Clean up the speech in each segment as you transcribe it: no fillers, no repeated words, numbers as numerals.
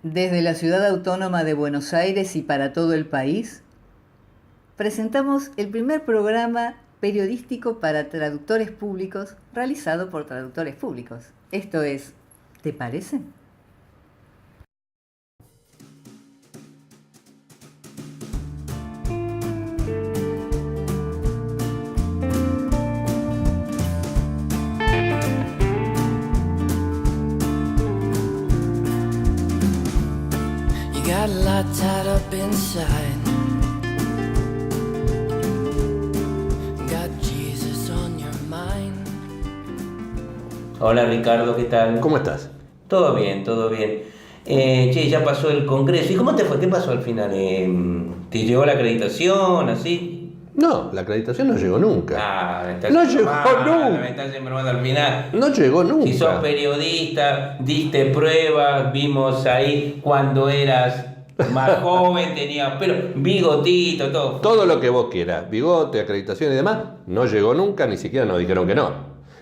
Desde la Ciudad Autónoma de Buenos Aires y para todo el país, presentamos el primer programa periodístico para traductores públicos realizado por traductores públicos. Esto es, ¿te parece? Got a lot tied up inside. Got Jesus on your mind. Hola Ricardo, ¿qué tal? ¿Cómo estás? Todo bien, todo bien. Che, ya pasó el congreso. ¿Y cómo te fue? ¿Qué pasó al final? ¿Te llegó la acreditación, así? No, la acreditación no llegó nunca. Ah, me estás No llegó nunca. Me estás embromando al final. No llegó nunca. Si sos periodista, diste pruebas, vimos ahí cuando eras más joven, tenías pelo, bigotito, todo. Todo lo que vos quieras, bigote, acreditación y demás, no llegó nunca, ni siquiera nos dijeron que no.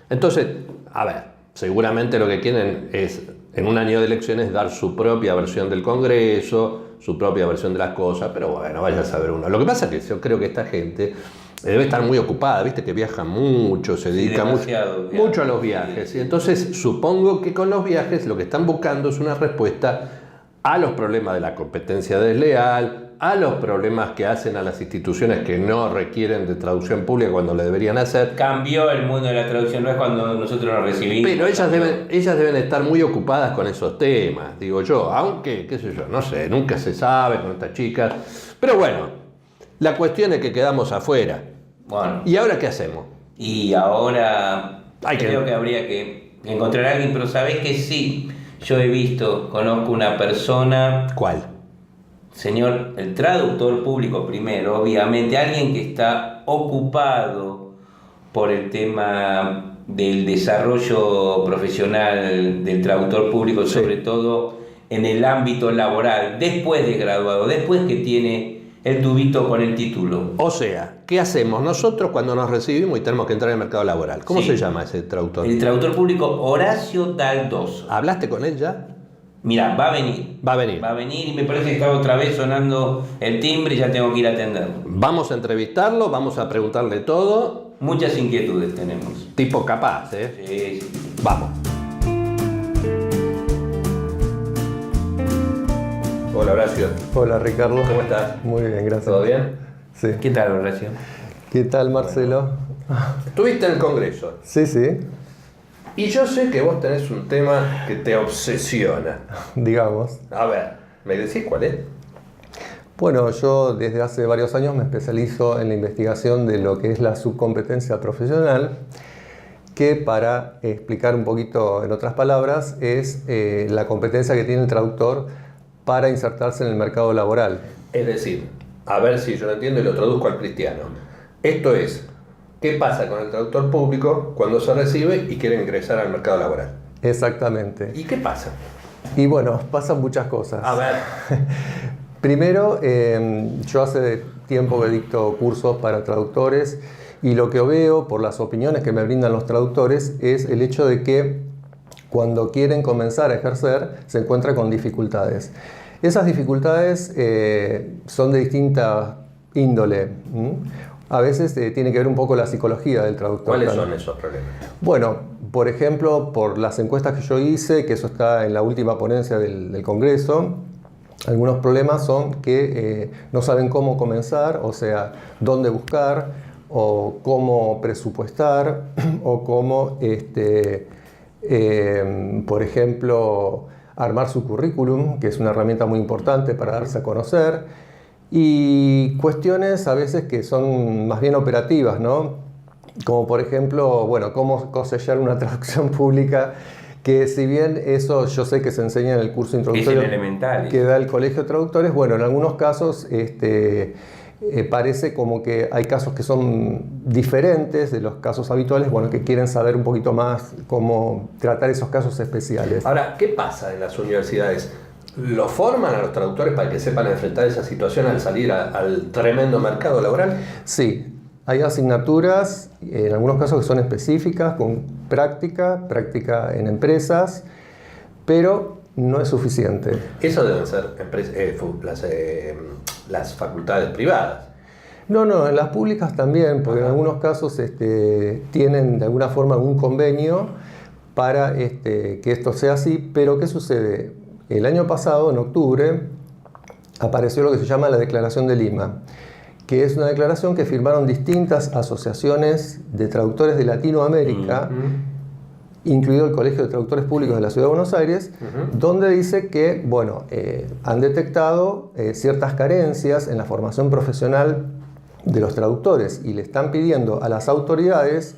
Entonces, a ver, seguramente lo que quieren es, en un año de elecciones, dar su propia versión del Congreso, su propia versión de las cosas, pero bueno, vaya a saber uno. Lo que pasa es que yo creo que esta gente debe estar muy ocupada, viste que viaja mucho, se dedica mucho a los viajes. Y entonces supongo que con los viajes lo que están buscando es una respuesta a los problemas de la competencia desleal, a los problemas que hacen a las instituciones que no requieren de traducción pública cuando le deberían hacer. Cambió el mundo de la traducción, no es cuando nosotros nos recibimos. Pero ellas deben estar muy ocupadas con esos temas, digo yo, aunque, qué sé yo, no sé, nunca se sabe con estas chicas. Pero bueno, la cuestión es que quedamos afuera. Bueno. ¿Y ahora qué hacemos? Y ahora creo que habría que encontrar a alguien, pero sabés que sí, yo conozco una persona. ¿Cuál? Señor, el traductor público primero, obviamente, alguien que está ocupado por el tema del desarrollo profesional del traductor público, sí, sobre todo en el ámbito laboral, después de graduado, después que tiene el tubito con el título. O sea, ¿qué hacemos nosotros cuando nos recibimos y tenemos que entrar al mercado laboral? ¿Cómo se llama ese traductor? El traductor público Horacio Daldoso. ¿Hablaste con él ya? Mira, va a venir. Va a venir. Va a venir y me parece que está otra vez sonando el timbre y ya tengo que ir a atenderlo. Vamos a entrevistarlo, vamos a preguntarle todo. Muchas inquietudes tenemos. Tipo capaz, ¿eh? Sí, sí. Vamos. Hola Horacio. Hola Ricardo. ¿Cómo estás? Muy bien, gracias. ¿Todo bien? Sí. ¿Qué tal, Horacio? ¿Qué tal, Marcelo? Estuviste en el Congreso. Sí, sí, Y yo sé que vos tenés un tema que te obsesiona. digamos. A ver, ¿me decís cuál es? Bueno, yo desde hace varios años me especializo en la investigación de lo que es la subcompetencia profesional, que para explicar un poquito en otras palabras es la competencia que tiene el traductor para insertarse en el mercado laboral. Es decir, a ver si yo lo entiendo y lo traduzco al cristiano. Esto es, ¿qué pasa con el traductor público cuando se recibe y quiere ingresar al mercado laboral? Exactamente. ¿Y qué pasa? Y bueno, pasan muchas cosas. A ver. Primero, yo hace tiempo que dicto cursos para traductores y lo que veo por las opiniones que me brindan los traductores es el hecho de que cuando quieren comenzar a ejercer se encuentran con dificultades. Esas dificultades son de distinta índole. A veces tiene que ver un poco la psicología del traductor. ¿Cuáles son esos problemas? Bueno, por ejemplo, por las encuestas que yo hice, que eso está en la última ponencia del Congreso, algunos problemas son que no saben cómo comenzar, o sea, dónde buscar, o cómo presupuestar, o cómo, por ejemplo, armar su currículum, que es una herramienta muy importante para darse a conocer, y cuestiones a veces que son más bien operativas, ¿no? Como por ejemplo, bueno, cómo cosechar una traducción pública, que si bien eso yo sé que se enseña en el curso introductorio que da el Colegio de Traductores, bueno, en algunos casos parece como que hay casos que son diferentes de los casos habituales, bueno, que quieren saber un poquito más cómo tratar esos casos especiales. Ahora, ¿qué pasa en las universidades? ¿Lo forman a los traductores para que sepan enfrentar esa situación al salir al tremendo mercado laboral? Sí, hay asignaturas, en algunos casos que son específicas, con práctica en empresas, pero no es suficiente. Eso deben ser las facultades privadas. No, en las públicas también, porque en algunos casos tienen de alguna forma un convenio para que esto sea así, pero ¿qué sucede? El año pasado, en octubre, apareció lo que se llama la Declaración de Lima, que es una declaración que firmaron distintas asociaciones de traductores de Latinoamérica, incluido el Colegio de Traductores Públicos de la Ciudad de Buenos Aires, donde dice que, bueno, han detectado ciertas carencias en la formación profesional de los traductores y le están pidiendo a las autoridades,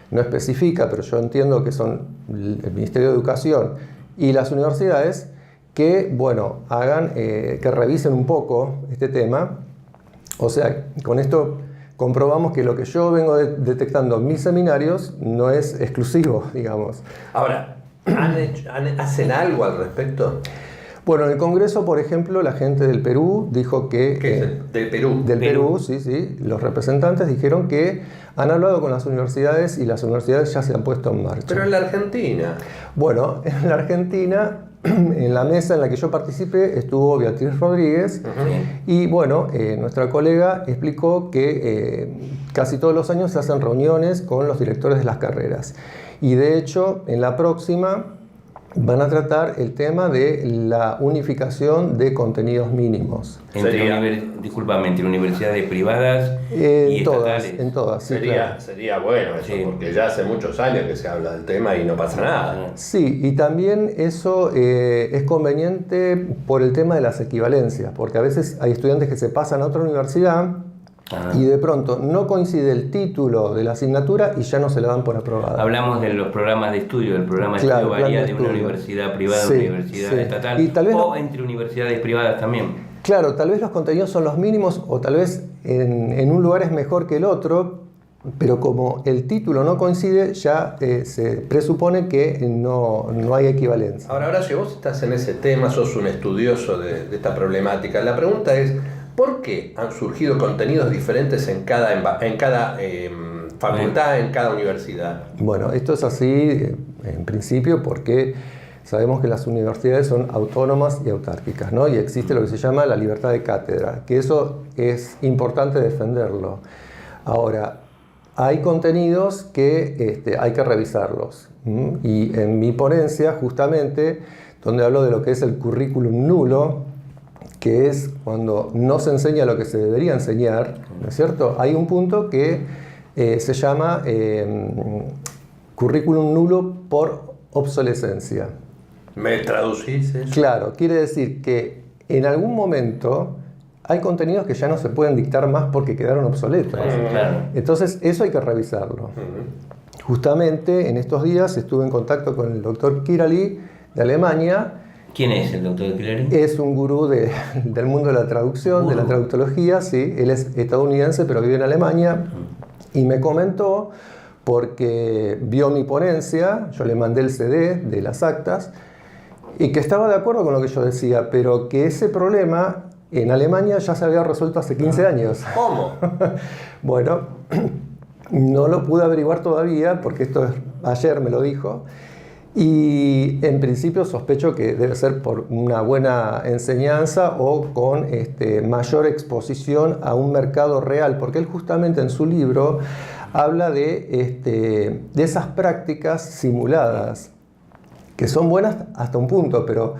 no especifica, pero yo entiendo que son el Ministerio de Educación y las universidades, que, bueno, hagan, que revisen un poco este tema. O sea, con esto comprobamos que lo que yo vengo detectando en mis seminarios no es exclusivo, digamos. Ahora, ¿hacen algo al respecto? Bueno, en el Congreso, por ejemplo, la gente del Perú dijo que... ¿Qué es del Perú? Del Perú, sí. Los representantes dijeron que han hablado con las universidades y las universidades ya se han puesto en marcha. Pero en la Argentina. Bueno, en la Argentina, en la mesa en la que yo participé, estuvo Beatriz Rodríguez. Y bueno, nuestra colega explicó que casi todos los años se hacen reuniones con los directores de las carreras. Y de hecho, en la próxima van a tratar el tema de la unificación de contenidos mínimos. Disculpame, entre universidades privadas y estatales. En todas, sí, claro. Sería bueno eso, porque ya hace muchos años que se habla del tema y no pasa nada. Sí, y también eso es conveniente por el tema de las equivalencias, porque a veces hay estudiantes que se pasan a otra universidad y de pronto no coincide el título de la asignatura y ya no se la dan por aprobada. Hablamos de los programas de estudio, el programa de estudio varía de una universidad privada a una universidad estatal, y tal vez entre universidades privadas también. Claro, tal vez los contenidos son los mínimos o tal vez en un lugar es mejor que el otro, pero como el título no coincide, ya se presupone que no hay equivalencia. Ahora, Horacio, vos estás en ese tema, sos un estudioso de esta problemática. La pregunta es, ¿por qué han surgido contenidos diferentes en cada facultad, en cada universidad? Bueno, esto es así en principio porque sabemos que las universidades son autónomas y autárquicas, ¿no? Y existe lo que se llama la libertad de cátedra, que eso es importante defenderlo. Ahora, hay contenidos que hay que revisarlos. Y en mi ponencia, justamente, donde hablo de lo que es el currículum nulo, que es cuando no se enseña lo que se debería enseñar, ¿no es cierto? Hay un punto que se llama currículum nulo por obsolescencia. ¿Me traducís eso? Claro, quiere decir que en algún momento hay contenidos que ya no se pueden dictar más porque quedaron obsoletos. Claro. Entonces, eso hay que revisarlo. Justamente en estos días estuve en contacto con el doctor Kirali de Alemania. ¿Quién es el doctor Kirali? Es un gurú del mundo de la traducción, de la traductología, sí. Él es estadounidense, pero vive en Alemania. Y me comentó, porque vio mi ponencia, yo le mandé el CD de las actas, y que estaba de acuerdo con lo que yo decía, pero que ese problema en Alemania ya se había resuelto hace 15 años. ¿Cómo? Bueno, no lo pude averiguar todavía, porque ayer me lo dijo. Y en principio sospecho que debe ser por una buena enseñanza o con mayor exposición a un mercado real, porque él justamente en su libro habla de esas prácticas simuladas, que son buenas hasta un punto, pero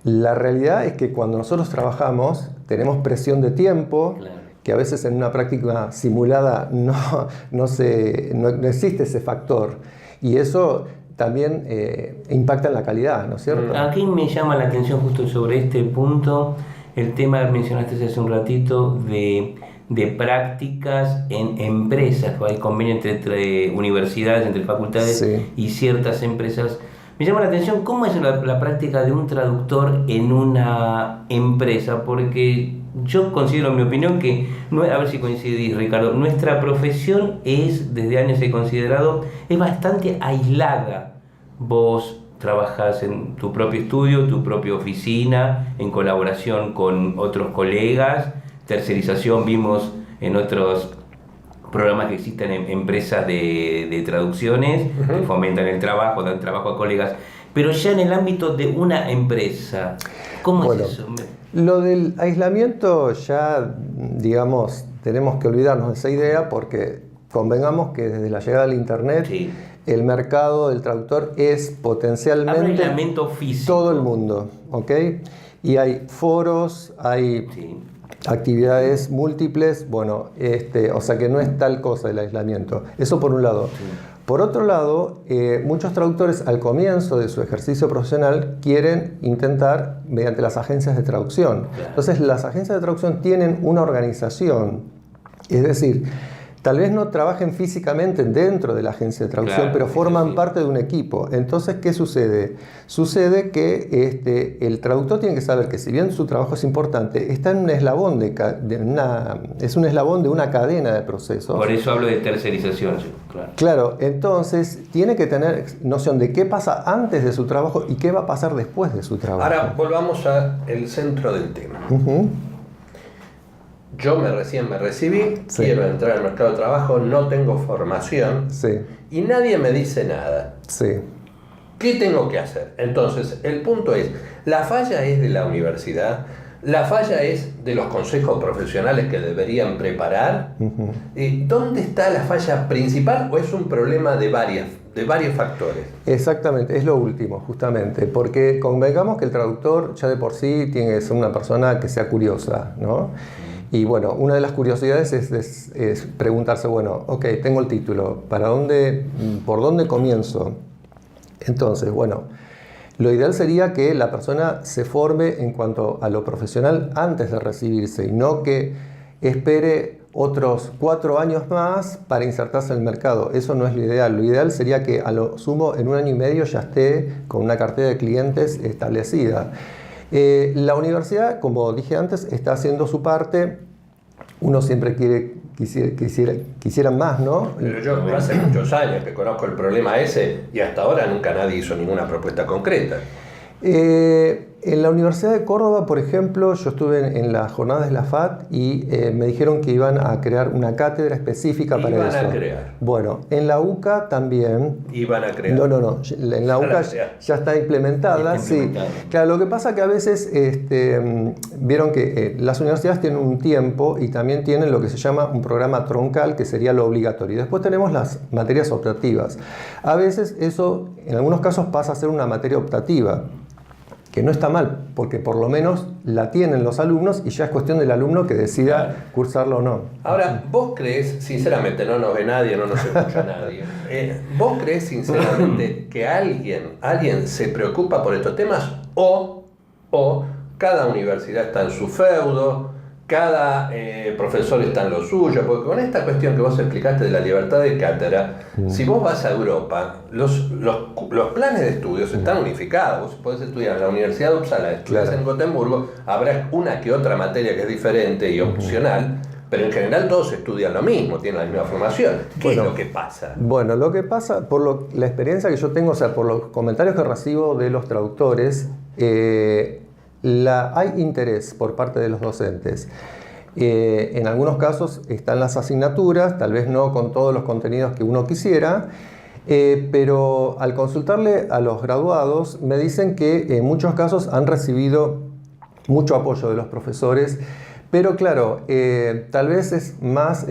la realidad es que cuando nosotros trabajamos tenemos presión de tiempo, claro, que a veces en una práctica simulada no existe ese factor, y eso también impacta en la calidad, ¿no es cierto? Aquí me llama la atención justo sobre este punto, el tema que mencionaste hace un ratito de prácticas en empresas, hay convenio entre universidades, entre facultades, sí, y ciertas empresas. Me llama la atención cómo es la práctica de un traductor en una empresa, porque yo considero, en mi opinión, que, a ver si coincidís, Ricardo, nuestra profesión desde años he considerado, es bastante aislada. Vos trabajás en tu propio estudio, tu propia oficina, en colaboración con otros colegas, tercerización vimos en otros programas que existen en empresas de traducciones, que fomentan el trabajo, dan trabajo a colegas. Pero ya en el ámbito de una empresa, ¿cómo Bueno, es eso? Lo del aislamiento ya, digamos, tenemos que olvidarnos de esa idea porque convengamos que desde la llegada del Internet, Sí. el mercado del traductor es Habla potencialmente de aislamiento físico. todo el mundo, ¿ok? Y hay foros, hay Sí. actividades múltiples, bueno, o sea que no es tal cosa el aislamiento. Eso por un lado. Por otro lado, muchos traductores al comienzo de su ejercicio profesional quieren intentar mediante las agencias de traducción. Claro. Entonces, las agencias de traducción tienen una organización, es decir, tal vez no trabajen físicamente dentro de la agencia de traducción, Claro, pero forman sí. parte de un equipo. Entonces, ¿qué sucede? Sucede que el traductor tiene que saber que si bien su trabajo es importante, está en un eslabón es un eslabón de una cadena de procesos. Por eso hablo de tercerización, sí, claro. Claro, entonces tiene que tener noción de qué pasa antes de su trabajo y qué va a pasar después de su trabajo. Ahora volvamos al centro del tema. Ujú. Yo recién me recibí, Sí. quiero entrar al mercado de trabajo, no tengo formación Sí, y nadie me dice nada. sí. ¿Qué tengo que hacer? Entonces, el punto es, la falla es de la universidad, la falla es de los consejos profesionales que deberían preparar. Ujú. ¿Dónde está la falla principal o es un problema de varios factores? Exactamente, es lo último, justamente, porque convengamos que el traductor ya de por sí tiene que ser una persona que sea curiosa, ¿no? Y bueno, una de las curiosidades es preguntarse, bueno, ok, tengo el título, ¿por dónde comienzo? Entonces, bueno, lo ideal sería que la persona se forme en cuanto a lo profesional antes de recibirse y no que espere otros 4 años más para insertarse en el mercado. Eso no es lo ideal. Lo ideal sería que a lo sumo en 1 año y medio ya esté con una cartera de clientes establecida. La universidad, como dije antes, está haciendo su parte. Uno siempre quisiera más, ¿no? Pero yo hace muchos años que conozco el problema ese y hasta ahora nunca nadie hizo ninguna propuesta concreta. En la Universidad de Córdoba, por ejemplo, yo estuve en las jornadas de la FAT y me dijeron que iban a crear una cátedra específica para Iban eso. a crear. Bueno, en la UCA también. Iban a crear. No. En la UCA ya está implementada. Está implementada. Sí. Claro, lo que pasa que a veces vieron que las universidades tienen un tiempo y también tienen lo que se llama un programa troncal, que sería lo obligatorio. Y después tenemos las materias optativas. A veces eso, en algunos casos, pasa a ser una materia optativa, que no está mal, porque por lo menos la tienen los alumnos y ya es cuestión del alumno que decida cursarlo o no. Ahora, ¿vos crees, sinceramente, no nos ve nadie, no nos escucha nadie, ¿vos crees sinceramente que alguien se preocupa por estos temas o cada universidad está en su feudo, cada profesor está en lo suyo? Porque con esta cuestión que vos explicaste de la libertad de cátedra, si vos vas a Europa, los planes de estudios están unificados. Vos podés estudiar en la Universidad de Uppsala, estudias Claro. en Gotemburgo, habrá una que otra materia que es diferente y opcional, pero en general todos estudian lo mismo, tienen la misma formación. ¿Qué es lo que pasa? Bueno, lo que pasa, la experiencia que yo tengo, o sea, por los comentarios que recibo de los traductores, hay interés por parte de los docentes. En algunos casos están las asignaturas, tal vez no con todos los contenidos que uno quisiera, pero al consultarle a los graduados me dicen que en muchos casos han recibido mucho apoyo de los profesores, pero claro, tal vez es más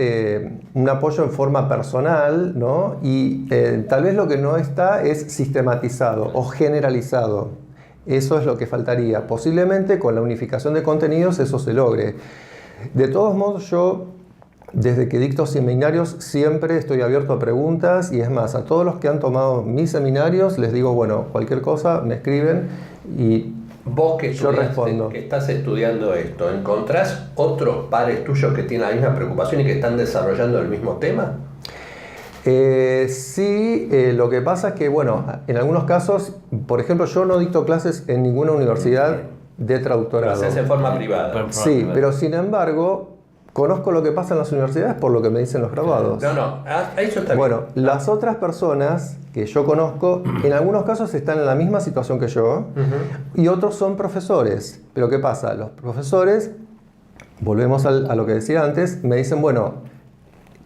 un apoyo en forma personal, ¿no? Y tal vez lo que no está es sistematizado o generalizado. Eso es lo que faltaría. Posiblemente con la unificación de contenidos eso se logre. De todos modos, yo desde que dicto seminarios siempre estoy abierto a preguntas y es más, a todos los que han tomado mis seminarios les digo, bueno, cualquier cosa me escriben y Vos que, yo respondo. que estás estudiando esto, ¿encontrás otros pares tuyos que tienen la misma preocupación y que están desarrollando el mismo tema? Sí, lo que pasa es que, bueno, en algunos casos, por ejemplo, yo no dicto clases en ninguna universidad de Lo traductorado. haces en forma privada. Sí, pero sin embargo, conozco lo que pasa en las universidades por lo que me dicen los graduados. No, eso está Bueno, bien. las otras personas que yo conozco, en algunos casos están en la misma situación que yo y otros son profesores. Pero ¿qué pasa? Los profesores, volvemos a lo que decía antes, me dicen, bueno,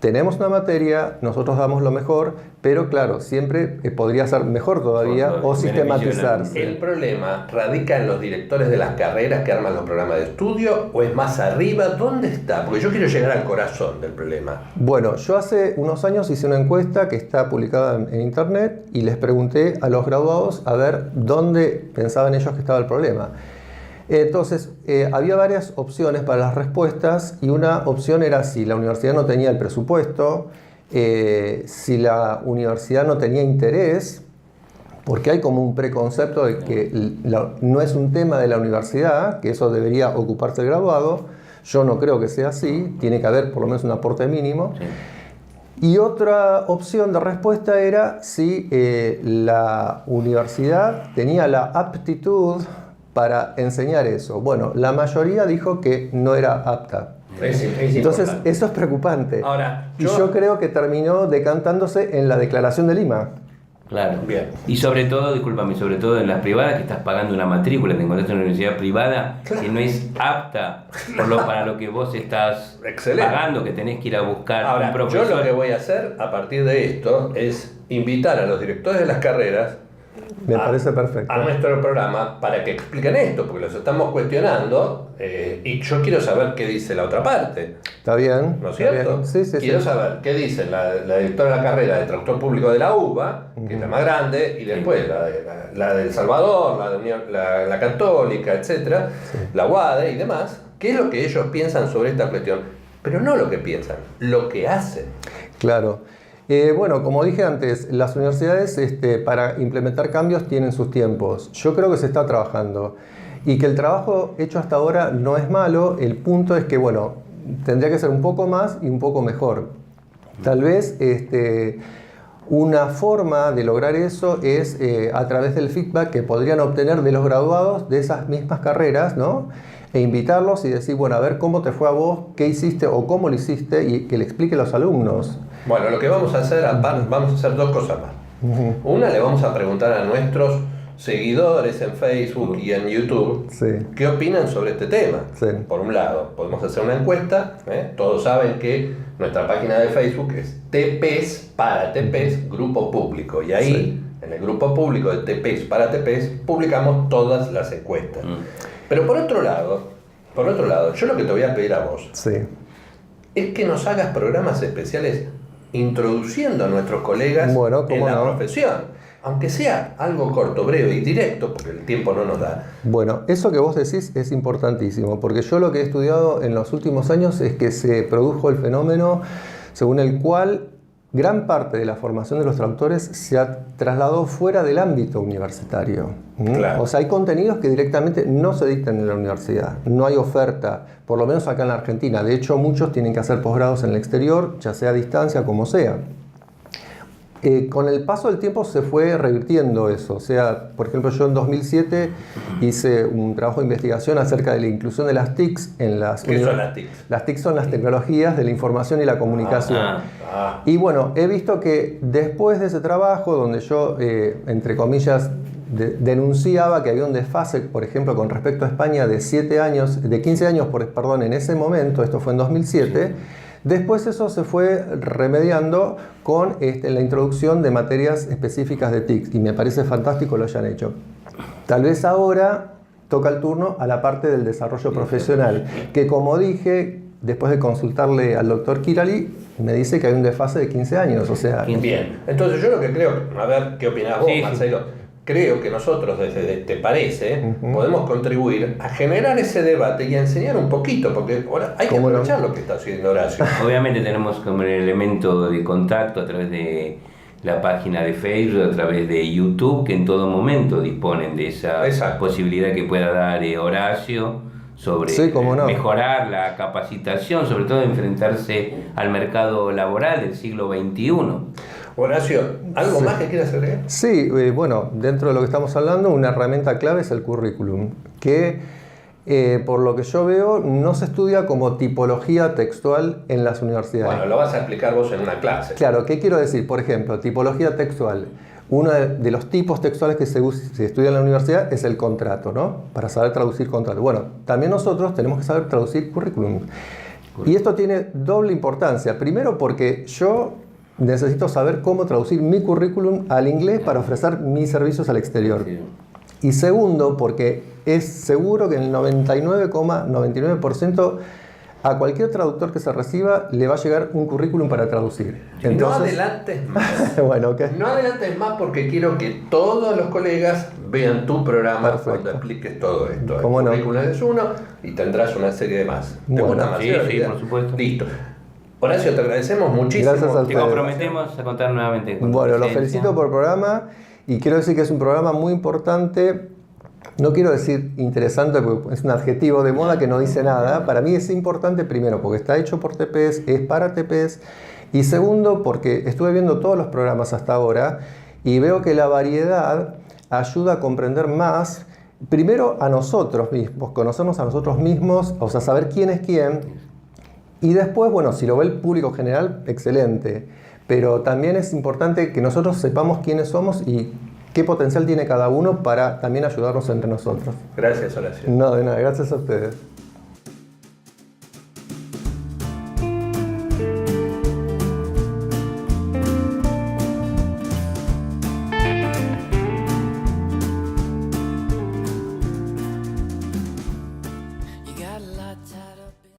tenemos una materia, nosotros damos lo mejor, pero claro, siempre podría ser mejor todavía o sistematizarse. ¿El problema radica en los directores de las carreras que arman los programas de estudio o es más arriba? ¿Dónde está? Porque yo quiero llegar al corazón del problema. Bueno, yo hace unos años hice una encuesta que está publicada en internet y les pregunté a los graduados a ver dónde pensaban ellos que estaba el problema. Entonces, había varias opciones para las respuestas y una opción era si la universidad no tenía el presupuesto, si la universidad no tenía interés, porque hay como un preconcepto de que no es un tema de la universidad, que eso debería ocuparse el graduado. Yo no creo que sea así, tiene que haber por lo menos un aporte mínimo. Sí. Y otra opción de respuesta era si la universidad tenía la aptitud para enseñar eso. Bueno, la mayoría dijo que no era apta. Entonces, eso es preocupante. Ahora, yo creo que terminó decantándose en la Declaración de Lima. Claro. Bien. Y sobre todo, discúlpame, sobre todo en las privadas que estás pagando una matrícula, te encontraste en una universidad privada que no es apta para lo que vos estás pagando, que tenés que ir a buscar ahora, un profesor. Yo lo que voy a hacer a partir de esto es invitar a los directores de las carreras me parece perfecto. A nuestro programa para que expliquen esto, porque los estamos cuestionando y yo quiero saber qué dice la otra parte. Está bien. ¿No es cierto? Sí, quiero saber qué dice la directora de la carrera de traductor público de la UBA, que es la más grande, y después la de El Salvador, la Católica, etcétera, la UADE y demás. ¿Qué es lo que ellos piensan sobre esta cuestión? Pero no lo que piensan, lo que hacen. Claro. Bueno, como dije antes, las universidades para implementar cambios tienen sus tiempos. Yo creo que se está trabajando y que el trabajo hecho hasta ahora no es malo. El punto es que, bueno, tendría que ser un poco más y un poco mejor. Tal vez una forma de lograr eso es a través del feedback que podrían obtener de los graduados de esas mismas carreras, ¿no? E invitarlos y decir, bueno, a ver cómo te fue a vos, qué hiciste o cómo lo hiciste y que le explique a los alumnos. Bueno, lo que vamos a hacer, vamos a hacer dos cosas más. Una, le vamos a preguntar a nuestros seguidores en Facebook y en YouTube qué opinan sobre este tema. Por un lado, podemos hacer una encuesta. Todos saben que nuestra página de Facebook es TPES para TPES Grupo Público. Y ahí, en el Grupo Público de TPES para TPES, publicamos todas las encuestas. Pero por otro lado, yo lo que te voy a pedir a vos es que nos hagas programas especiales introduciendo a nuestros colegas en la profesión. Aunque sea algo corto, breve y directo, porque el tiempo no nos da. Bueno, eso que vos decís es importantísimo, porque yo lo que he estudiado en los últimos años es que se produjo el fenómeno según el cual gran parte de la formación de los traductores se ha trasladado fuera del ámbito universitario. Claro. O sea, hay contenidos que directamente no se dictan en la universidad. No hay oferta, por lo menos acá en la Argentina. De hecho, muchos tienen que hacer posgrados en el exterior, ya sea a distancia, como sea. Con el paso del tiempo se fue revirtiendo eso. O sea, por ejemplo, yo en 2007 hice un trabajo de investigación acerca de la inclusión de las TICs en las... ¿Qué son las TICs? Las TICs son las tecnologías de la información y la comunicación. Y bueno, he visto que después de ese trabajo, donde yo, entre comillas, denunciaba que había un desfase, por ejemplo, con respecto a España de 15 años, en ese momento, esto fue en 2007, después eso se fue remediando con la introducción de materias específicas de TIC y me parece fantástico lo hayan hecho. Tal vez ahora toca el turno a la parte del desarrollo profesional, que como dije, después de consultarle al doctor Kirali, me dice que hay un desfase de 15 años. O sea, bien, entonces yo lo que creo, a ver qué opinás vos, Marcelo. Creo que nosotros, desde ¿te parece? Podemos contribuir a generar ese debate y a enseñar un poquito, porque ahora hay que aprovechar lo que está haciendo Horacio. Obviamente tenemos como el elemento de contacto a través de la página de Facebook, a través de YouTube, que en todo momento disponen de esa posibilidad que pueda dar Horacio sobre mejorar la capacitación, sobre todo enfrentarse al mercado laboral del siglo XXI. Horacio, ¿algo más que quieras agregar? Sí, bueno, dentro de lo que estamos hablando, una herramienta clave es el currículum, que por lo que yo veo no se estudia como tipología textual en las universidades. Bueno, lo vas a explicar vos en una clase. Claro, ¿qué quiero decir? Por ejemplo, tipología textual. Uno de los tipos textuales que se estudia en la universidad es el contrato, ¿no? Para saber traducir contrato. Bueno, también nosotros tenemos que saber traducir currículum. Y esto tiene doble importancia. Primero porque yo necesito saber cómo traducir mi currículum al inglés para ofrecer mis servicios al exterior. Sí. Y segundo, porque es seguro que el 99,99% a cualquier traductor que se reciba le va a llegar un currículum para traducir. No adelantes más. Bueno, ok. No adelantes más porque quiero que todos los colegas vean tu programa Perfecto. cuando expliques todo esto. El ¿Cómo no? currículum es uno y tendrás una serie de más. ¿Te Bueno. gusta más? Sí, sí, por supuesto. Listo. Horacio, te agradecemos muchísimo. Gracias a Te ustedes. comprometemos a contar nuevamente. con tu Bueno, los presencia. felicito por el programa y quiero decir que es un programa muy importante. No quiero decir interesante porque es un adjetivo de moda que no dice nada. Para mí es importante primero porque está hecho por TPS, es para TPS, y segundo porque estuve viendo todos los programas hasta ahora y veo que la variedad ayuda a comprender más, primero a nosotros mismos, conocernos a nosotros mismos, o sea, saber quién es quién, y después, bueno, si lo ve el público general, excelente, pero también es importante que nosotros sepamos quiénes somos y qué potencial tiene cada uno para también ayudarnos entre nosotros. Gracias, Horacio. No, de nada, gracias a ustedes.